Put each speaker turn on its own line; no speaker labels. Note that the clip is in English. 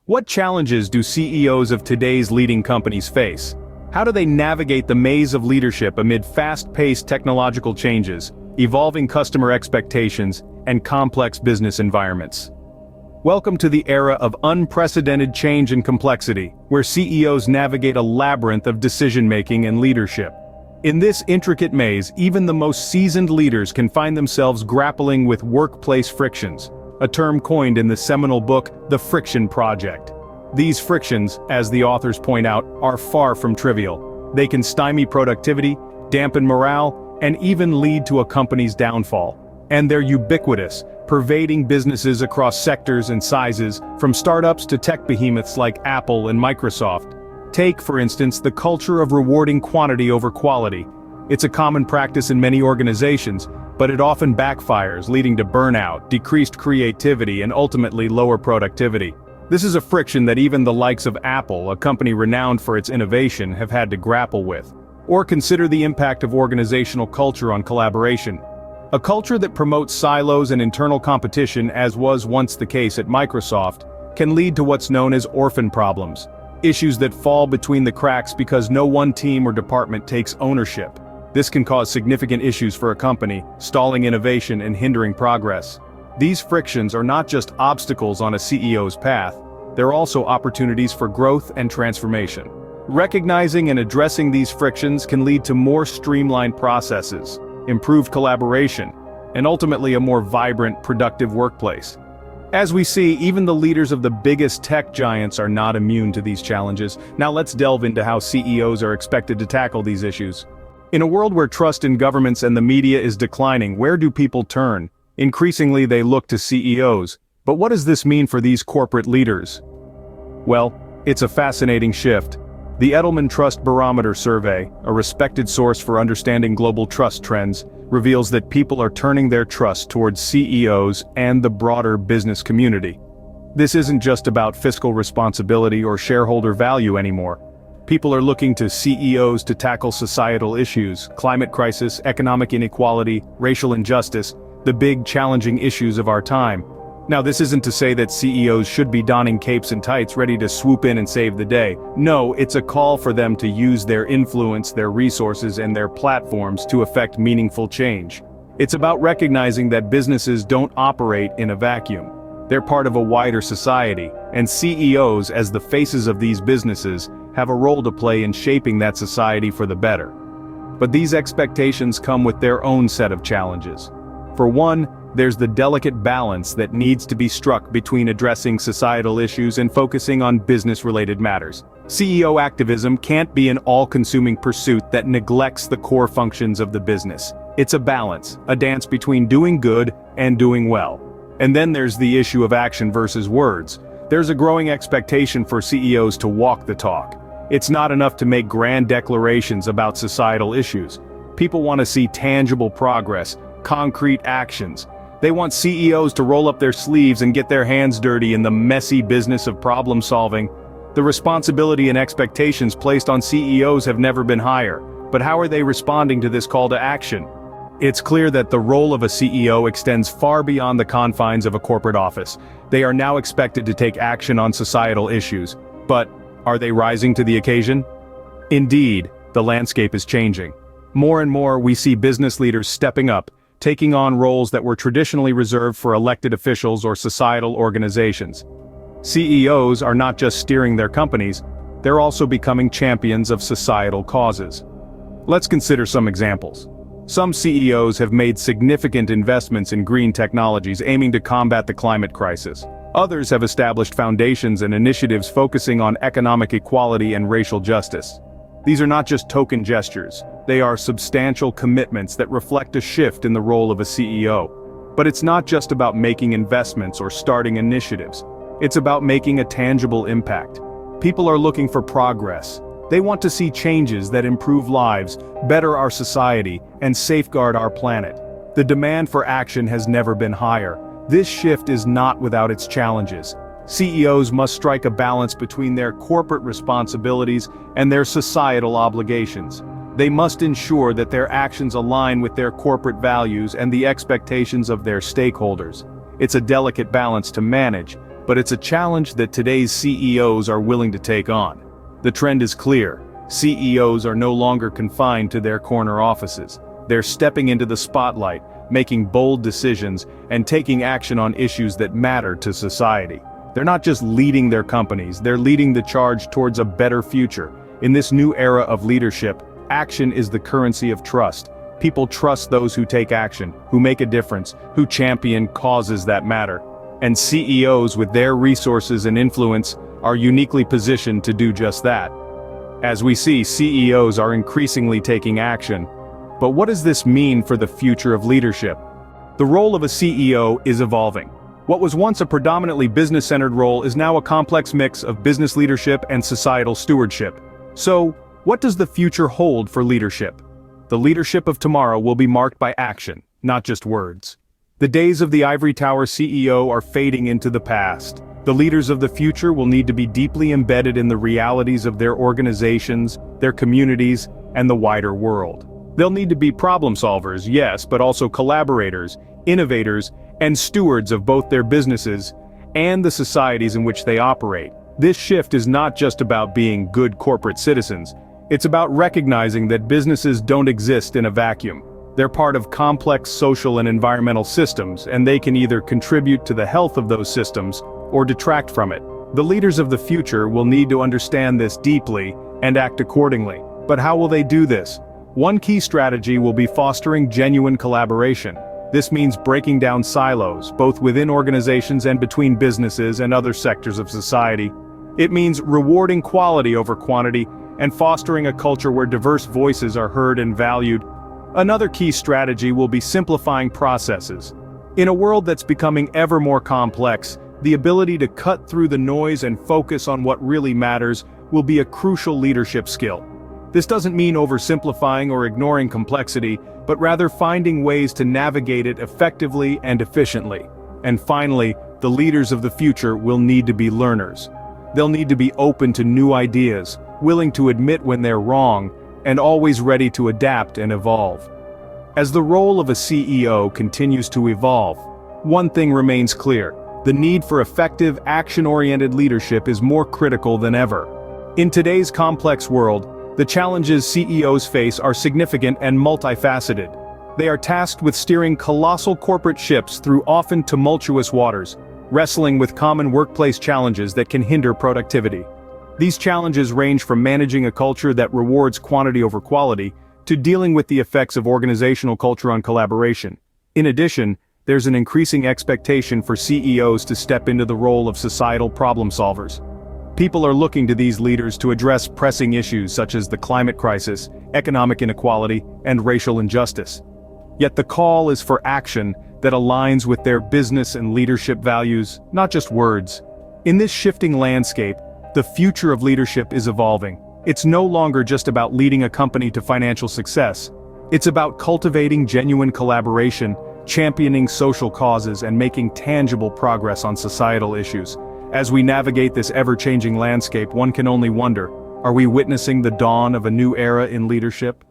What challenges do CEOs of today's leading companies face? How do they navigate the maze of leadership amid fast-paced technological changes, evolving customer expectations, and complex business environments? Welcome to the era of unprecedented change and complexity, where CEOs navigate a labyrinth of decision-making and leadership. In this intricate maze, even the most seasoned leaders can find themselves grappling with workplace frictions, a term coined in the seminal book, The Friction Project. These frictions, as the authors point out, are far from trivial. They can stymie productivity, dampen morale, and even lead to a company's downfall. And they're ubiquitous, pervading businesses across sectors and sizes, from startups to tech behemoths like Apple and Microsoft. Take, for instance, the culture of rewarding quantity over quality. It's a common practice in many organizations, but it often backfires, leading to burnout, decreased creativity, and ultimately lower productivity. This is a friction that even the likes of Apple, a company renowned for its innovation, have had to grapple with. Or consider the impact of organizational culture on collaboration. A culture that promotes silos and internal competition, as was once the case at Microsoft, can lead to what's known as orphan problems. Issues that fall between the cracks because no one team or department takes ownership. This can cause significant issues for a company, stalling innovation and hindering progress. These frictions are not just obstacles on a CEO's path, they're also opportunities for growth and transformation. Recognizing and addressing these frictions can lead to more streamlined processes, improved collaboration, and ultimately a more vibrant, productive workplace. As we see, even the leaders of the biggest tech giants are not immune to these challenges. Now let's delve into how CEOs are expected to tackle these issues. In a world where trust in governments and the media is declining, where do people turn? Increasingly they look to CEOs. But what does this mean for these corporate leaders? Well, it's a fascinating shift. The Edelman Trust Barometer survey, a respected source for understanding global trust trends, reveals that people are turning their trust towards CEOs and the broader business community. This isn't just about fiscal responsibility or shareholder value anymore. People are looking to CEOs to tackle societal issues, climate crisis, economic inequality, racial injustice, the big challenging issues of our time. Now, this isn't to say that CEOs should be donning capes and tights ready to swoop in and save the day. No, it's a call for them to use their influence, their resources, and their platforms to effect meaningful change. It's about recognizing that businesses don't operate in a vacuum. They're part of a wider society, and CEOs, as the faces of these businesses, have a role to play in shaping that society for the better. But these expectations come with their own set of challenges. For one, there's the delicate balance that needs to be struck between addressing societal issues and focusing on business-related matters. CEO activism can't be an all-consuming pursuit that neglects the core functions of the business. It's a balance, a dance between doing good and doing well. And then there's the issue of action versus words. There's a growing expectation for CEOs to walk the talk. It's not enough to make grand declarations about societal issues. People want to see tangible progress, concrete actions. They want CEOs to roll up their sleeves and get their hands dirty in the messy business of problem solving. The responsibility and expectations placed on CEOs have never been higher, but how are they responding to this call to action? It's clear that the role of a CEO extends far beyond the confines of a corporate office. They are now expected to take action on societal issues. But are they rising to the occasion? Indeed, the landscape is changing. More and more we see business leaders stepping up, taking on roles that were traditionally reserved for elected officials or societal organizations. CEOs are not just steering their companies, they're also becoming champions of societal causes. Let's consider some examples. Some CEOs have made significant investments in green technologies aiming to combat the climate crisis. Others have established foundations and initiatives focusing on economic equality and racial justice. These are not just token gestures, they are substantial commitments that reflect a shift in the role of a CEO. But it's not just about making investments or starting initiatives. It's about making a tangible impact. People are looking for progress. They want to see changes that improve lives, better our society, and safeguard our planet. The demand for action has never been higher. This shift is not without its challenges. CEOs must strike a balance between their corporate responsibilities and their societal obligations. They must ensure that their actions align with their corporate values and the expectations of their stakeholders. It's a delicate balance to manage, but it's a challenge that today's CEOs are willing to take on. The trend is clear. CEOs are no longer confined to their corner offices. They're stepping into the spotlight, making bold decisions, and taking action on issues that matter to society. They're not just leading their companies, they're leading the charge towards a better future. In this new era of leadership, action is the currency of trust. People trust those who take action, who make a difference, who champion causes that matter. And CEOs, with their resources and influence, are uniquely positioned to do just that. As we see, CEOs are increasingly taking action. But what does this mean for the future of leadership? The role of a CEO is evolving. What was once a predominantly business-centered role is now a complex mix of business leadership and societal stewardship. So, what does the future hold for leadership? The leadership of tomorrow will be marked by action, not just words. The days of the ivory tower CEO are fading into the past. The leaders of the future will need to be deeply embedded in the realities of their organizations, their communities, and the wider world. They'll need to be problem solvers, yes, but also collaborators, innovators, and stewards of both their businesses and the societies in which they operate. This shift is not just about being good corporate citizens. It's about recognizing that businesses don't exist in a vacuum. They're part of complex social and environmental systems, and they can either contribute to the health of those systems or detract from it. The leaders of the future will need to understand this deeply and act accordingly. But how will they do this? One key strategy will be fostering genuine collaboration. This means breaking down silos, both within organizations and between businesses and other sectors of society. It means rewarding quality over quantity and fostering a culture where diverse voices are heard and valued. Another key strategy will be simplifying processes. In a world that's becoming ever more complex, the ability to cut through the noise and focus on what really matters will be a crucial leadership skill. This doesn't mean oversimplifying or ignoring complexity, but rather finding ways to navigate it effectively and efficiently. And finally, the leaders of the future will need to be learners. They'll need to be open to new ideas, willing to admit when they're wrong, and always ready to adapt and evolve. As the role of a CEO continues to evolve, one thing remains clear: the need for effective, action-oriented leadership is more critical than ever. In today's complex world, the challenges CEOs face are significant and multifaceted. They are tasked with steering colossal corporate ships through often tumultuous waters, wrestling with common workplace challenges that can hinder productivity. These challenges range from managing a culture that rewards quantity over quality, to dealing with the effects of organizational culture on collaboration. In addition, there's an increasing expectation for CEOs to step into the role of societal problem solvers. People are looking to these leaders to address pressing issues such as the climate crisis, economic inequality, and racial injustice. Yet the call is for action that aligns with their business and leadership values, not just words. In this shifting landscape, the future of leadership is evolving. It's no longer just about leading a company to financial success. It's about cultivating genuine collaboration, championing social causes, and making tangible progress on societal issues. As we navigate this ever-changing landscape, one can only wonder, are we witnessing the dawn of a new era in leadership?